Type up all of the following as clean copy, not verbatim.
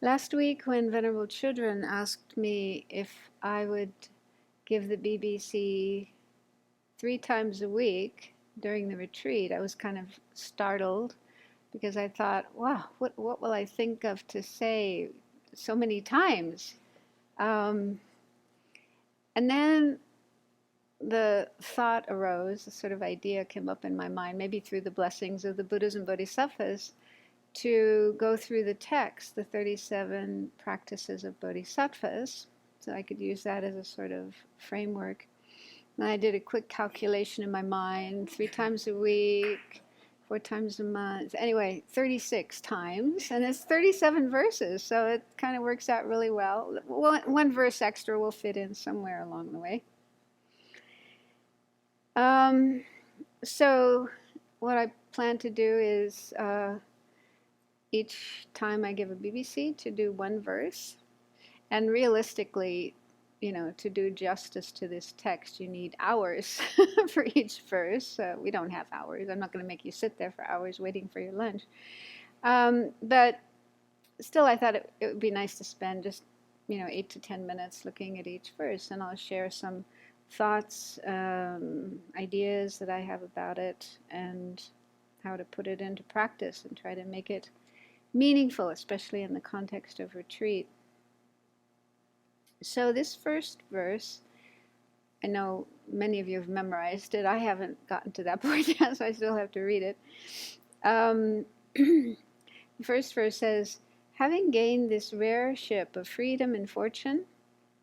Last week, when Venerable Children asked me if I would give the BBC 3 times a week during the retreat, I was kind of startled because I thought, wow, what will I think of to say so many times? Um, and then the thought arose, a sort of idea came up in my mind, maybe through the blessings of the Buddhas and Bodhisattvas, to go through the text, the 37 practices of Bodhisattvas, so I could use that as a sort of framework. And I did a quick calculation in my mind, 3 times a week, 4 times a month, anyway, 36 times, and it's 37 verses, so it kind of works out really well. One verse extra will fit in somewhere along the way. So what I plan to do is each time I give a BBC to do one verse. And realistically, to do justice to this text, you need hours for each verse. We don't have hours. I'm not going to make you sit there for hours waiting for your lunch. But still, I thought it would be nice to spend just, 8 to 10 minutes looking at each verse. And I'll share some thoughts, ideas that I have about it, and how to put it into practice and try to make it meaningful, especially in the context of retreat. So this first verse, I know many of you have memorized it. I haven't gotten to that point yet, so I still have to read it. The first verse says, having gained this rare ship of freedom and fortune,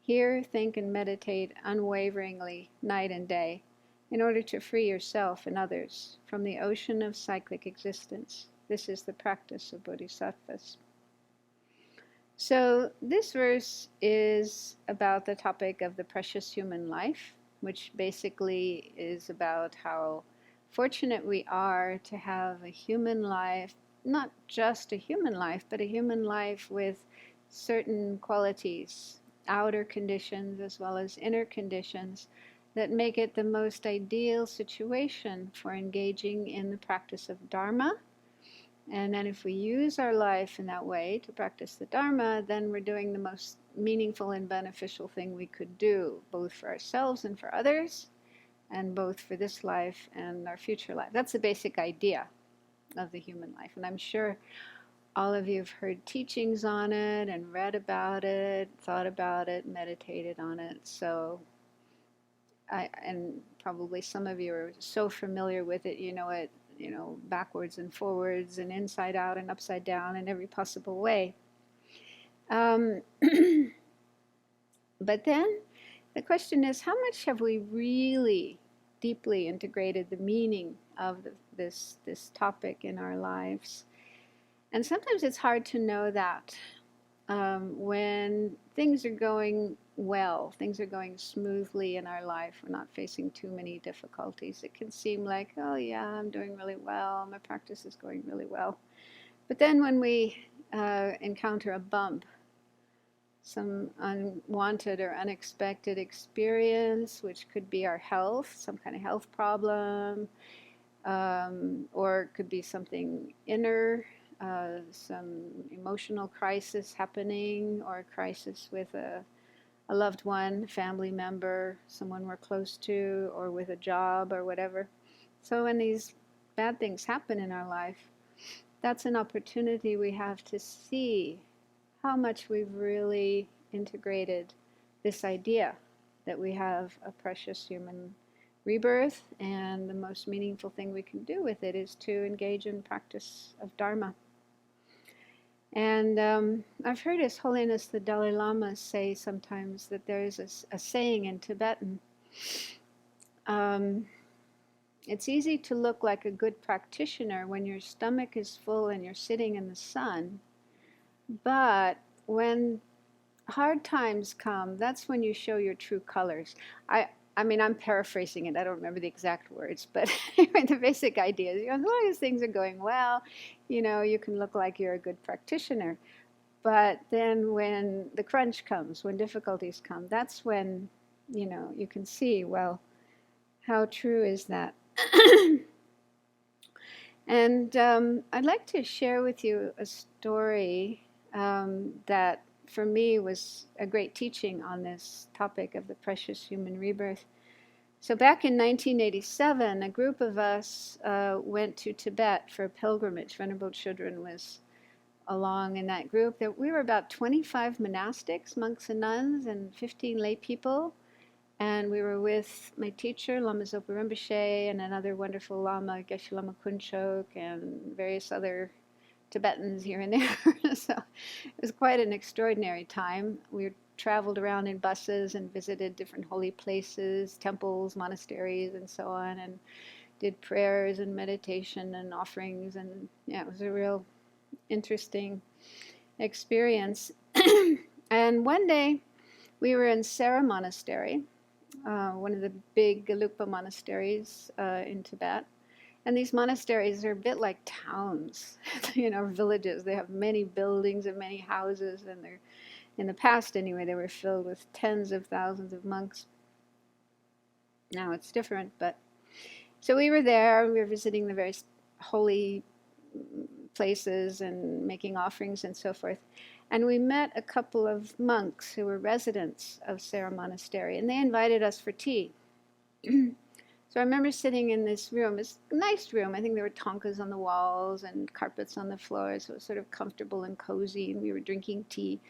hear, think, and meditate unwaveringly night and day, in order to free yourself and others from the ocean of cyclic existence. This is the practice of bodhisattvas. So this verse is about the topic of the precious human life, which basically is about how fortunate we are to have a human life, not just a human life, but a human life with certain qualities, outer conditions as well as inner conditions, that make it the most ideal situation for engaging in the practice of Dharma. And then if we use our life in that way to practice the Dharma, then we're doing the most meaningful and beneficial thing we could do, both for ourselves and for others, and both for this life and our future life. That's the basic idea of the human life. And I'm sure all of you have heard teachings on it and read about it, thought about it, meditated on it. So, and probably some of you are so familiar with it, you know it, backwards and forwards and inside out and upside down in every possible way. But then the question is, how much have we really deeply integrated the meaning of this topic in our lives? And sometimes it's hard to know that when things are going well, things are going smoothly in our life, we're not facing too many difficulties. It can seem like, oh yeah, I'm doing really well, my practice is going really well. But then when we encounter a bump, some unwanted or unexpected experience, which could be our health, some kind of health problem, or it could be something inner, some emotional crisis happening, or a crisis with a loved one, family member, someone we're close to, or with a job or whatever. So when these bad things happen in our life, that's an opportunity we have to see how much we've really integrated this idea that we have a precious human rebirth, and the most meaningful thing we can do with it is to engage in practice of Dharma. And I've heard His Holiness the Dalai Lama say sometimes that there is a saying in Tibetan. It's easy to look like a good practitioner when your stomach is full and you're sitting in the sun. But when hard times come, that's when you show your true colors. I mean, I'm paraphrasing it. I don't remember the exact words, but anyway, the basic idea is, as long as things are going well, you can look like you're a good practitioner. But then when the crunch comes, when difficulties come, that's when, you can see, well, how true is that? And I'd like to share with you a story that for me was a great teaching on this topic of the precious human rebirth. So back in 1987, a group of us went to Tibet for a pilgrimage. Venerable Children was along in that group. We were about 25 monastics, monks and nuns, and 15 lay people. And we were with my teacher, Lama Zopa Rinpoche, and another wonderful Lama, Geshe Lama Kunchok, and various other Tibetans here and there. So it was quite an extraordinary time. We traveled around in buses and visited different holy places, temples, monasteries, and so on, and did prayers and meditation and offerings. And yeah, it was a real interesting experience. And one day we were in Sera Monastery, one of the big Gelugpa monasteries in Tibet. And these monasteries are a bit like towns, villages. They have many buildings and many houses, and they're, in the past anyway, they were filled with tens of thousands of monks. Now it's different, but so we were there. We were visiting the various holy places and making offerings and so forth. And we met a couple of monks who were residents of Sera Monastery, and they invited us for tea. So I remember sitting in this room. It's a nice room. I think there were tonkas on the walls and carpets on the floor, so it was sort of comfortable and cozy, and we were drinking tea.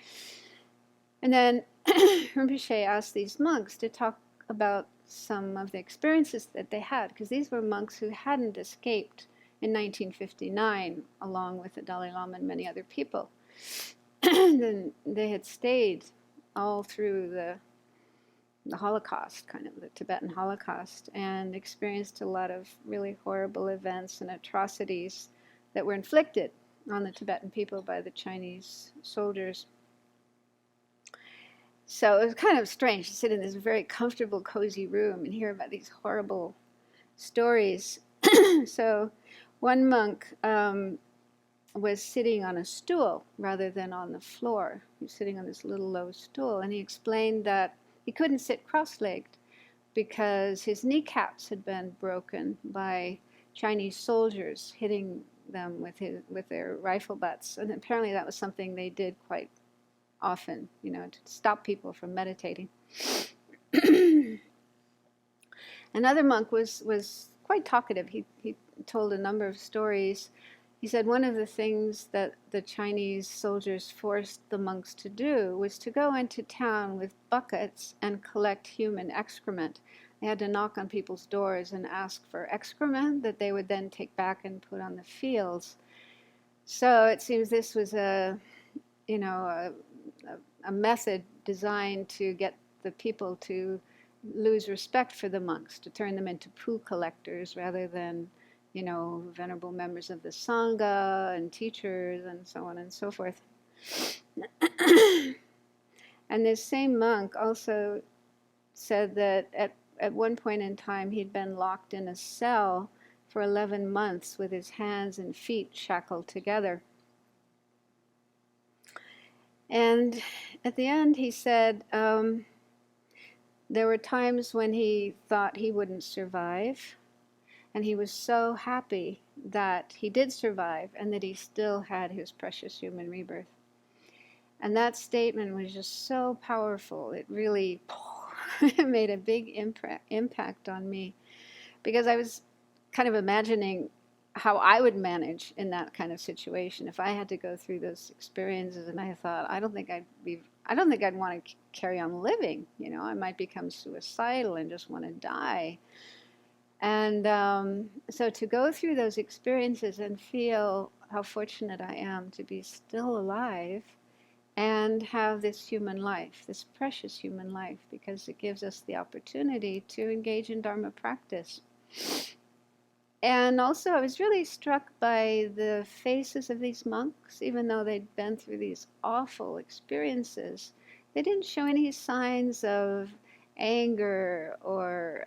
And then Rinpoche asked these monks to talk about some of the experiences that they had, because these were monks who hadn't escaped in 1959, along with the Dalai Lama and many other people. Then they had stayed all through the Holocaust, kind of the Tibetan Holocaust, and experienced a lot of really horrible events and atrocities that were inflicted on the Tibetan people by the Chinese soldiers. So it was kind of strange to sit in this very comfortable, cozy room and hear about these horrible stories. So one monk was sitting on a stool rather than on the floor. He was sitting on this little low stool, and he explained that he couldn't sit cross-legged because his kneecaps had been broken by Chinese soldiers hitting them with their rifle butts. And apparently that was something they did quite often, to stop people from meditating. Another monk was quite talkative. He told a number of stories. He said one of the things that the Chinese soldiers forced the monks to do was to go into town with buckets and collect human excrement. They had to knock on people's doors and ask for excrement that they would then take back and put on the fields. So it seems this was a method designed to get the people to lose respect for the monks, to turn them into poo collectors rather than venerable members of the Sangha and teachers and so on and so forth. And this same monk also said that at one point in time he'd been locked in a cell for 11 months with his hands and feet shackled together. And at the end he said there were times when he thought he wouldn't survive. And he was so happy that he did survive and that he still had his precious human rebirth. And that statement was just so powerful. It really made a big impact on me, because I was kind of imagining how I would manage in that kind of situation if I had to go through those experiences. And I thought, I don't think I'd want to carry on living. I might become suicidal and just want to die. And so to go through those experiences and feel how fortunate I am to be still alive and have this human life, this precious human life, because it gives us the opportunity to engage in Dharma practice. And also I was really struck by the faces of these monks. Even though they'd been through these awful experiences, they didn't show any signs of anger or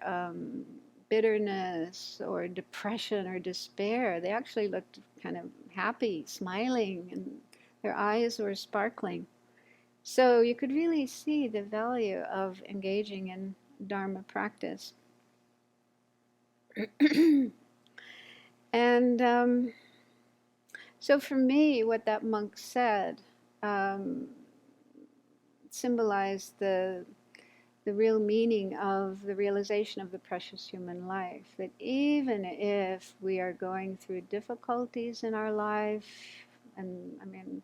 bitterness or depression or despair. They actually looked kind of happy, smiling, and their eyes were sparkling. So you could really see the value of engaging in Dharma practice. And so for me, what that monk said um, symbolize the real meaning of the realization of the precious human life. That even if we are going through difficulties in our life, and I mean,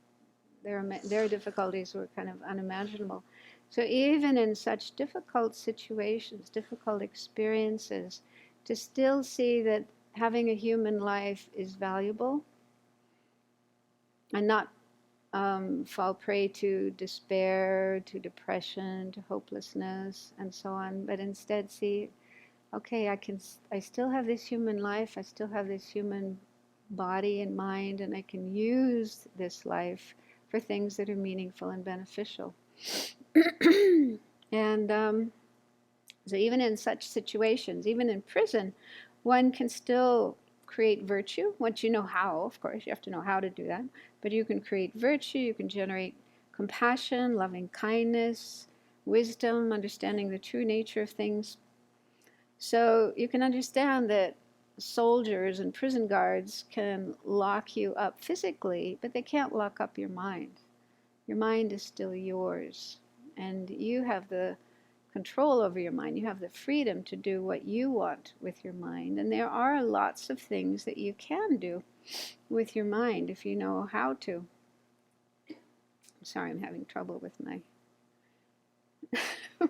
there are difficulties that are kind of unimaginable. So even in such difficult situations, difficult experiences, to still see that having a human life is valuable and not fall prey to despair, to depression, to hopelessness, and so on, but instead see, okay, I still have this human life, I still have this human body and mind, and I can use this life for things that are meaningful and beneficial. And so even in such situations, even in prison, one can still create virtue once you know how. Of course, you have to know how to do that, but you can create virtue, you can generate compassion, loving kindness, wisdom, understanding the true nature of things. So you can understand that soldiers and prison guards can lock you up physically, but they can't lock up your mind. Your mind is still yours, and you have the control over your mind. You have the freedom to do what you want with your mind. And there are lots of things that you can do with your mind if you know how to. I'm sorry, I'm having trouble with my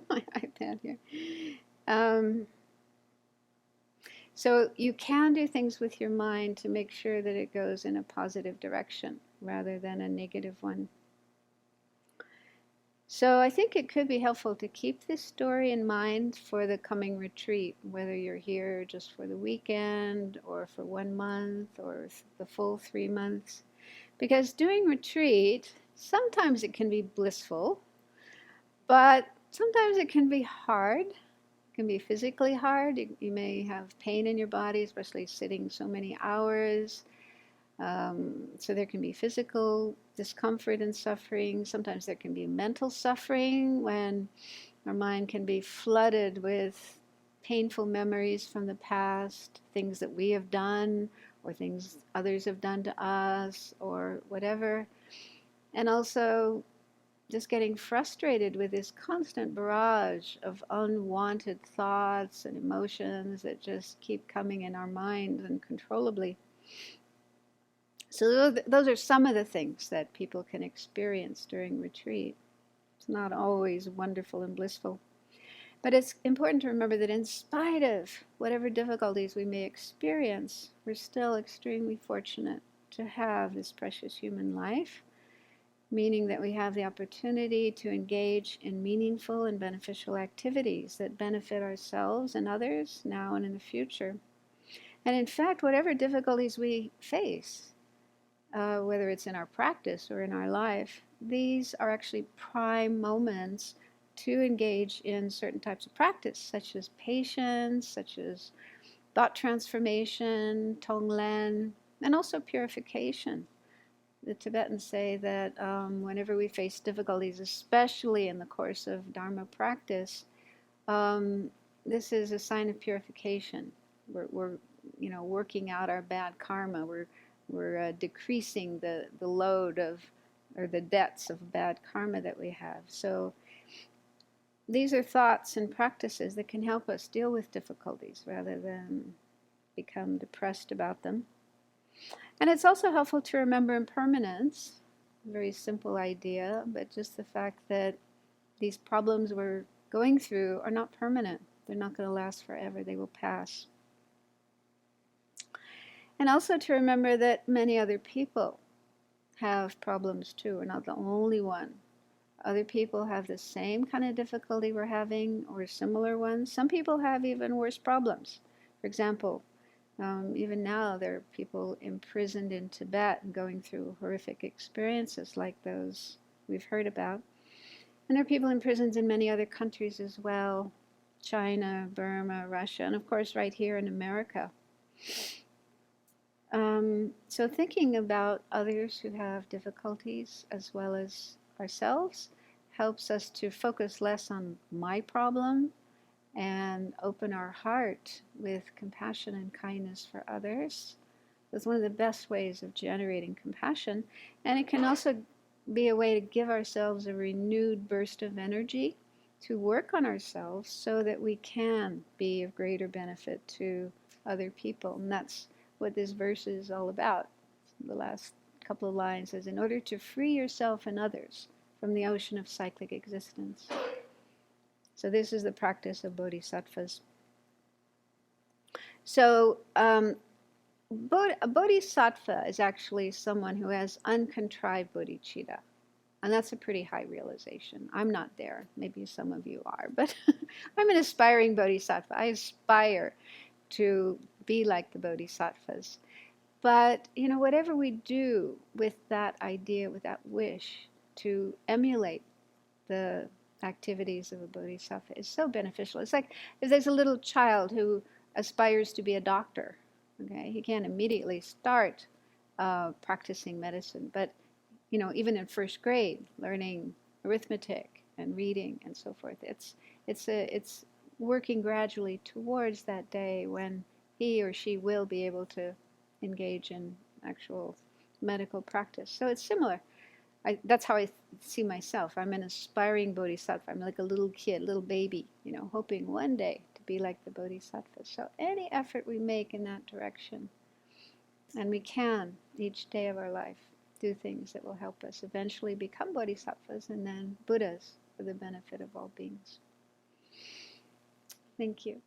my iPad here. So you can do things with your mind to make sure that it goes in a positive direction rather than a negative one. So I think it could be helpful to keep this story in mind for the coming retreat, whether you're here just for the weekend or for 1 month or the full 3 months. Because doing retreat, sometimes it can be blissful, but sometimes it can be hard. It can be physically hard. You may have pain in your body, especially sitting so many hours. So there can be physical discomfort and suffering. Sometimes there can be mental suffering when our mind can be flooded with painful memories from the past, things that we have done or things others have done to us or whatever. And also just getting frustrated with this constant barrage of unwanted thoughts and emotions that just keep coming in our minds uncontrollably. So those are some of the things that people can experience during retreat. It's not always wonderful and blissful. But it's important to remember that in spite of whatever difficulties we may experience, we're still extremely fortunate to have this precious human life, meaning that we have the opportunity to engage in meaningful and beneficial activities that benefit ourselves and others now and in the future. And in fact, whatever difficulties we face, whether it's in our practice or in our life, these are actually prime moments to engage in certain types of practice, such as patience, such as thought transformation, tonglen, and also purification. The Tibetans say that whenever we face difficulties, especially in the course of Dharma practice, this is a sign of purification. We're working out our bad karma. We're decreasing the load of, or the debts of bad karma that we have. So these are thoughts and practices that can help us deal with difficulties rather than become depressed about them. And it's also helpful to remember impermanence, a very simple idea, but just the fact that these problems we're going through are not permanent. They're not going to last forever. They will pass. And also to remember that many other people have problems too. We're not the only one. Other people have the same kind of difficulty we're having or similar ones. Some people have even worse problems. For example, even now there are people imprisoned in Tibet and going through horrific experiences like those we've heard about. And there are people in prisons in many other countries as well. China, Burma, Russia, and of course right here in America. So thinking about others who have difficulties as well as ourselves helps us to focus less on my problem and open our heart with compassion and kindness for others. That's one of the best ways of generating compassion. And it can also be a way to give ourselves a renewed burst of energy to work on ourselves so that we can be of greater benefit to other people. And that's what this verse is all about. The last couple of lines says, in order to free yourself and others from the ocean of cyclic existence. So this is the practice of bodhisattvas. So a bodhisattva is actually someone who has uncontrived bodhicitta. And that's a pretty high realization. I'm not there. Maybe some of you are. But I'm an aspiring bodhisattva. I aspire to be like the bodhisattvas. But, whatever we do with that idea, with that wish to emulate the activities of a bodhisattva is so beneficial. It's like if there's a little child who aspires to be a doctor, okay, he can't immediately start practicing medicine, but even in first grade, learning arithmetic and reading and so forth, it's working gradually towards that day when he or she will be able to engage in actual medical practice. So it's similar. That's how I see myself. I'm an aspiring bodhisattva. I'm like a little kid, little baby, hoping one day to be like the bodhisattva. So any effort we make in that direction, and we can each day of our life do things that will help us eventually become bodhisattvas and then Buddhas for the benefit of all beings. Thank you.